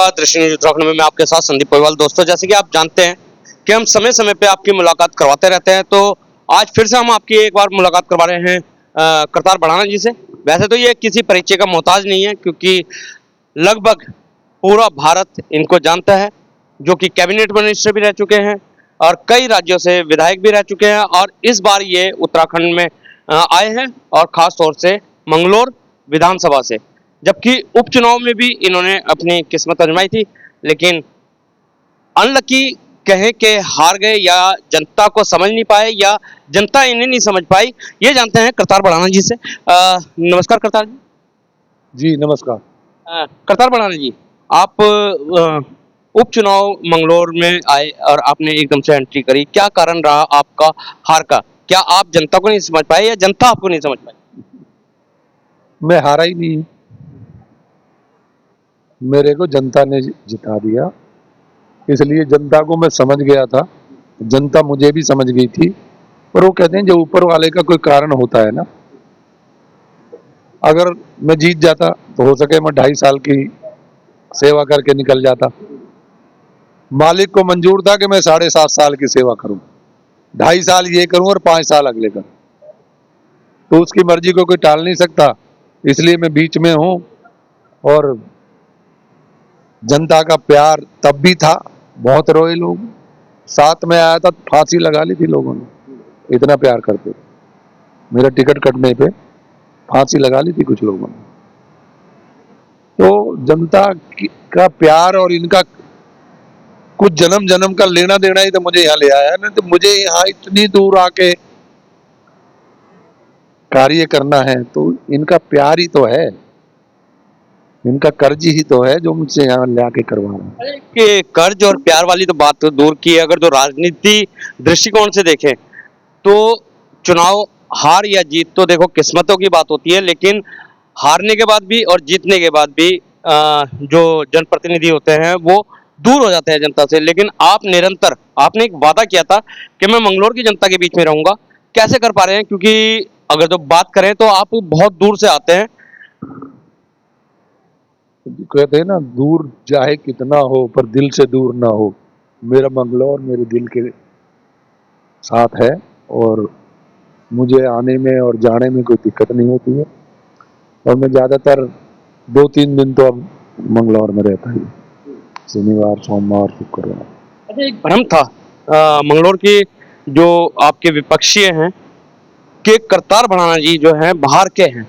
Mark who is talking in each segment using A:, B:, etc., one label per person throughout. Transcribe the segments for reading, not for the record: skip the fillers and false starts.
A: नमस्कार, दृष्टि न्यूज उत्तराखंड में मैं आपके साथ संदीप पोईवाल। दोस्तों, जैसे कि आप जानते हैं कि हम समय समय पे आपकी मुलाकात करवाते रहते हैं, तो आज फिर से हम आपकी एक बार मुलाकात करवा रहे हैं करतार बढ़ाना जी से। वैसे तो ये किसी परिचय का मोहताज नहीं है, क्योंकि लगभग पूरा भारत इनको जानता है, जो कि कैबिनेट मिनिस्टर भी रह चुके हैं और कई राज्यों से विधायक भी रह चुके हैं। और इस बार ये उत्तराखंड में आए हैं, और खास तौर से मंगलौर विधानसभा से, जबकि उपचुनाव में भी इन्होंने अपनी किस्मत आजमाई थी, लेकिन अनलकी कहें कि हार गए, या जनता को समझ नहीं पाए, या जनता इन्हें नहीं समझ पाई। ये जानते हैं करतार बढ़ाना जी से। नमस्कार करतार जी।
B: जी नमस्कार।
A: करतार बढ़ाना जी, आप उपचुनाव मंगलौर में आए और आपने एकदम से एंट्री करी, क्या कारण रहा आपका हार का? क्या आप जनता को नहीं समझ पाए, या जनता आपको नहीं समझ पाई?
B: मैं हारा ही नहीं, मेरे को जनता ने जिता दिया, इसलिए जनता को मैं समझ गया था, जनता मुझे भी समझ गई थी। पर वो कहते हैं जो ऊपर वाले का कोई कारण होता है ना, अगर मैं जीत जाता तो हो सके मैं 2.5 साल की सेवा करके निकल जाता। मालिक को मंजूर था कि मैं 7.5 साल की सेवा करूं, 2.5 साल ये करूं और 5 साल अगले करूं, तो उसकी मर्जी को कोई टाल नहीं सकता। इसलिए मैं बीच में हूं, और जनता का प्यार तब भी था, बहुत रोए लोग। साथ में आया था, फांसी लगा ली थी लोगों ने, इतना प्यार करते थे। मेरा टिकट कटने पे फांसी लगा ली थी कुछ लोगों ने। तो जनता का प्यार और इनका कुछ जन्म जन्म का लेना देना ही तो मुझे यहाँ ले आया ना। तो मुझे यहाँ इतनी दूर आके कार्य करना है, तो इनका प्यार ही तो है, इनका कर्ज ही तो है जो मुझसे यहाँ ले आके करवा रहा है।
A: अरे कि कर्ज और प्यार वाली तो बात तो दूर की है, अगर तो राजनीति दृष्टिकोण से देखें तो चुनाव हार या जीत तो देखो किस्मतों की बात होती है, लेकिन हारने के बाद भी और जीतने के बाद भी जो जनप्रतिनिधि होते हैं वो दूर हो जाते हैं जनता से। लेकिन आप निरंतर, आपने एक वादा किया था कि मैं मंगलौर की जनता के बीच में रहूंगा, कैसे कर पा रहे हैं? क्योंकि अगर तो बात करें तो आप बहुत दूर से आते हैं।
B: कहते हैं ना, दूर चाहे कितना हो पर दिल से दूर ना हो। मेरा मंगलौर मेरे दिल के साथ है, और मुझे आने में और जाने में कोई दिक्कत नहीं होती है। और मैं ज़्यादातर 2-3 दिन तो अब मंगलौर में रहता ही, शनिवार सोमवार शुक्रवार।
A: अच्छा, एक भ्रम था मंगलौर के जो आपके विपक्षी हैं कि करतार बढ़ाना जी जो हैं बाहर के हैं,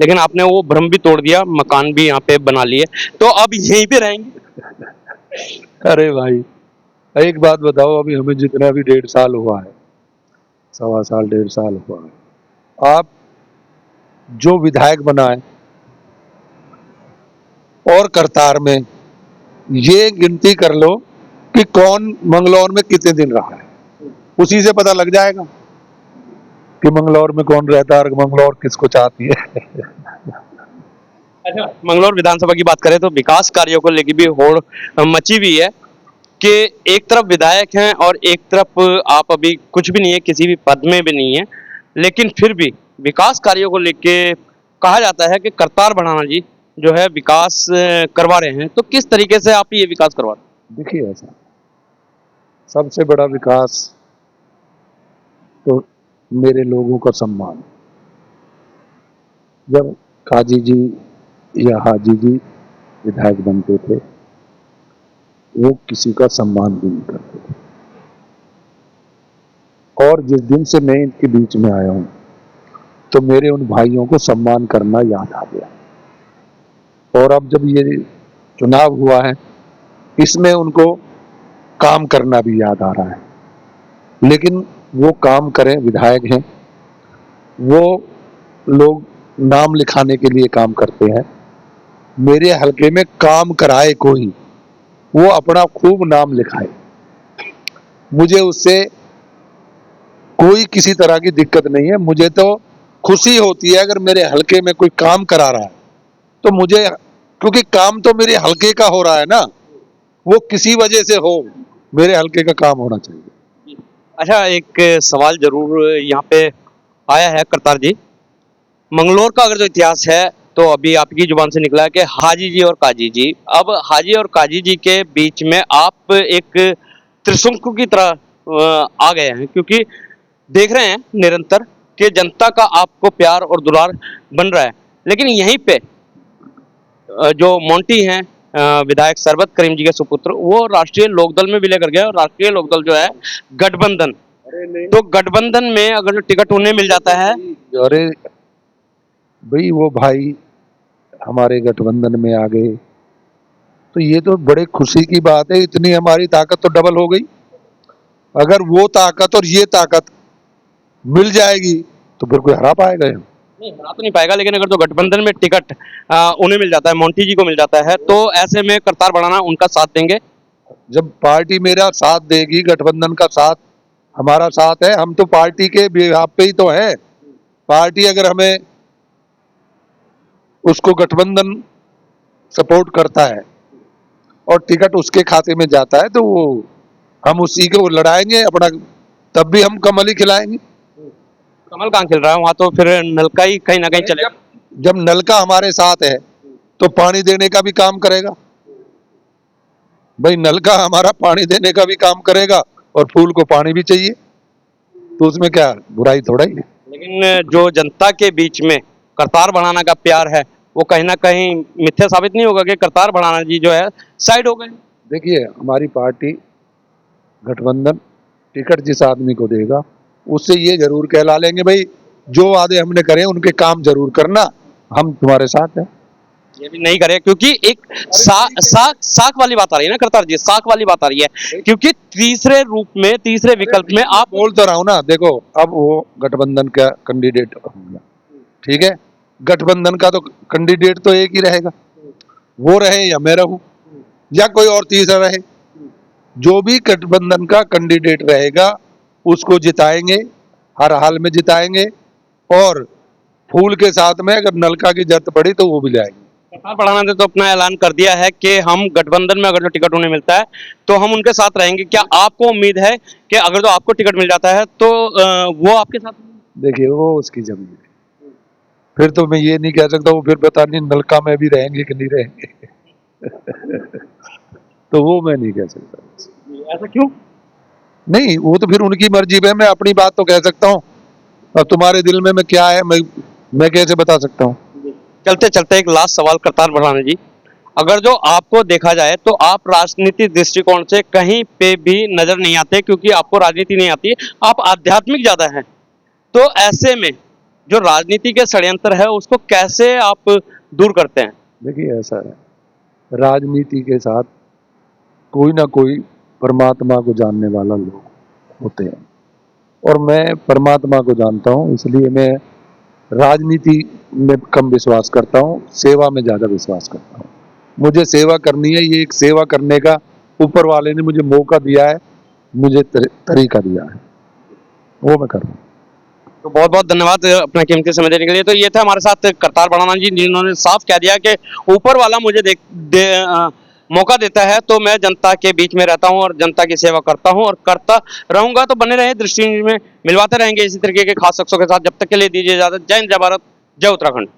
A: लेकिन आपने वो भ्रम भी तोड़ दिया, मकान भी यहाँ पे बना लिए, तो अब यहीं पे रहेंगे?
B: अरे भाई, एक बात बताओ, अभी हमें जितना भी 1.5 साल हुआ है, 1.25 साल 1.5 साल हुआ है, आप जो विधायक बनाए और करतार में, ये गिनती कर लो कि कौन मंगलौर में कितने दिन रहा है, उसी से पता लग जाएगा कि मंगलौर में कौन रहता है और मंगलौर किसको चाहती है।
A: अच्छा, मंगलौर विधानसभा की बात करें तो विकास कार्यों को लेकर भी होड़ मची हुई है कि एक तरफ विधायक हैं और एक तरफ आप अभी कुछ भी नहीं है, किसी भी पद में भी नहीं है, लेकिन फिर भी विकास कार्यों को लेके कहा जाता है कि करतार बढ़ाना जी जो है विकास करवा रहे हैं। तो किस तरीके से आप ये विकास करवा रहे हैं?
B: देखिए, ऐसा सबसे बड़ा विकास तो मेरे लोगों का सम्मान। जब काजी जी या हाजी जी विधायक बनते थे, वो किसी का सम्मान भी नहीं करते थे। और जिस दिन से मैं इनके बीच में आया हूं, तो मेरे उन भाइयों को सम्मान करना याद आ गया। और अब जब ये चुनाव हुआ है, इसमें उनको काम करना भी याद आ रहा है। लेकिन वो काम करें, विधायक हैं वो, लोग नाम लिखाने के लिए काम करते हैं। मेरे हलके में काम कराए कोई, वो अपना खूब नाम लिखाए, मुझे उससे कोई किसी तरह की दिक्कत नहीं है। मुझे तो खुशी होती है अगर मेरे हलके में कोई काम करा रहा है, तो मुझे, क्योंकि काम तो मेरे हलके का हो रहा है ना, वो किसी वजह से हो, मेरे हलके का काम होना चाहिए।
A: अच्छा, एक सवाल जरूर यहाँ पे आया है करतार जी। मंगलौर का अगर जो इतिहास है तो अभी आपकी जुबान से निकला है कि हाजी जी और काजी जी। अब हाजी और काजी जी के बीच में आप एक त्रिशंकु की तरह आ गए हैं, क्योंकि देख रहे हैं निरंतर कि जनता का आपको प्यार और दुलार बन रहा है। लेकिन यहीं पे जो मोंटी हैं, विधायक सरबत करीम जी के सुपुत्र, वो राष्ट्रीय लोकदल में विलय कर गए, और राष्ट्रीय लोकदल जो है गठबंधन, तो गठबंधन में अगर जो टिकट उन्हें मिल जाता है।
B: अरे भाई, वो भाई हमारे गठबंधन में आ गए तो ये तो बड़े खुशी की बात है। इतनी हमारी ताकत तो डबल हो गई। अगर वो ताकत और ये ताकत मिल जाएगी तो फिर कोई हरा पाएगा?
A: नहीं, हरा तो नहीं पाएगा, लेकिन अगर जो गठबंधन में टिकट उन्हें मिल जाता है, मोंटी जी को मिल जाता है, तो ऐसे में करतार बढ़ाना उनका साथ देंगे।
B: जब पार्टी मेरा साथ देगी, गठबंधन का साथ हमारा साथ है, हम तो पार्टी के बिहाफ पे ही तो हैं। पार्टी अगर हमें उसको गठबंधन सपोर्ट करता है और टिकट उसके खाते में जाता है तो वो हम उसी को लड़ाएंगे अपना, तब भी हम कमल ही खिलाएंगे।
A: कमल कहाँ खिल रहा है, वहां तो फिर नलका ही कहीं ना कहीं चलेगा।
B: जब नलका हमारे साथ है तो पानी देने का भी काम करेगा। भाई, नलका हमारा पानी देने का भी काम करेगा और फूल को पानी भी चाहिए, तो उसमें क्या बुराई थोड़ा ही है।
A: लेकिन जो जनता के बीच में करतार बढ़ाना का प्यार है, वो कहीं ना कहीं मिथ्या साबित नहीं होगा कि करतार बढ़ाना जी जो है साइड हो गए?
B: देखिए, हमारी पार्टी गठबंधन टिकट जिस आदमी को देगा उससे ये जरूर कहला लेंगे, भाई जो वादे हमने करे उनके काम जरूर करना, हम तुम्हारे साथ हैं।
A: ये भी नहीं करे, क्योंकि एक साख वाली बात आ रही है ना करतार जी, साख वाली बात आ रही है, क्योंकि तीसरे रूप में, तीसरे विकल्प में आप
B: बोल तो रहा हूं ना। देखो, अब वो गठबंधन का कैंडिडेट होगा, ठीक है, गठबंधन का तो कैंडिडेट तो एक ही रहेगा, वो रहे या मैं रहूं या कोई और तीसरा रहे, जो भी गठबंधन का कैंडिडेट रहेगा उसको जिताएंगे, हर हाल में जिताएंगे, और फूल के साथ में अगर नलका की जरूरत पड़ी तो वो भी लाएंगे।
A: करतार बढ़ाना ने तो अपना ऐलान कर दिया है कि हम गठबंधन में अगर जो टिकट उन्हें मिलता है तो हम उनके साथ रहेंगे। क्या आपको उम्मीद है कि अगर जो आपको टिकट मिल जाता है तो वो आपके साथ?
B: देखिए, वो उसकी जमीन है, फिर तो मैं ये नहीं कह सकता, वो फिर पता नहीं नलका में भी रहेंगे कि नहीं रहेंगे तो वो मैं नहीं कह सकता।
A: ऐसा क्यों?
B: नहीं, वो तो फिर उनकी मर्जी है, मैं अपनी बात तो कह सकता हूँ। अब तुम्हारे दिल में क्या है मैं कैसे बता सकता हूँ?
A: चलते चलते एक लास्ट सवाल करतार बढ़ाना जी, अगर जो आपको देखा जाए तो आप राजनीतिक दृष्टिकोण से कहीं पे भी नजर नहीं आते, क्योंकि आपको राजनीति नहीं आती, आप आध्यात्मिक ज्यादा हैं, तो ऐसे में जो राजनीति के षड्यंत्र है उसको कैसे आप दूर करते हैं?
B: देखिए, ऐसा है, राजनीति के साथ कोई ना कोई परमात्मा को जानने वाला लोग होते हैं, और मैं परमात्मा को जानता हूँ, इसलिए मैं राजनीति में कम विश्वास करता हूँ, सेवा में ज्यादा विश्वास करता हूँ। मुझे सेवा करनी है, ये एक सेवा करने का ऊपर वाले ने मुझे मौका दिया है, मुझे तरीका दिया है, वो मैं कर रहा हूँ।
A: तो बहुत बहुत धन्यवाद अपना कीमती समय देने के लिए। तो ये थे हमारे साथ करतार बढ़ाना जी, जिन्होंने साफ कह दिया कि ऊपर वाला मुझे मौका देता है तो मैं जनता के बीच में रहता हूं और जनता की सेवा करता हूं और करता रहूंगा। तो बने रहे दृष्टि में, मिलवाते रहेंगे इसी तरीके के खास शख्सों के साथ। जब तक के लिए दीजिए इजाजत। जय हिंद, जय भारत, जय उत्तराखंड।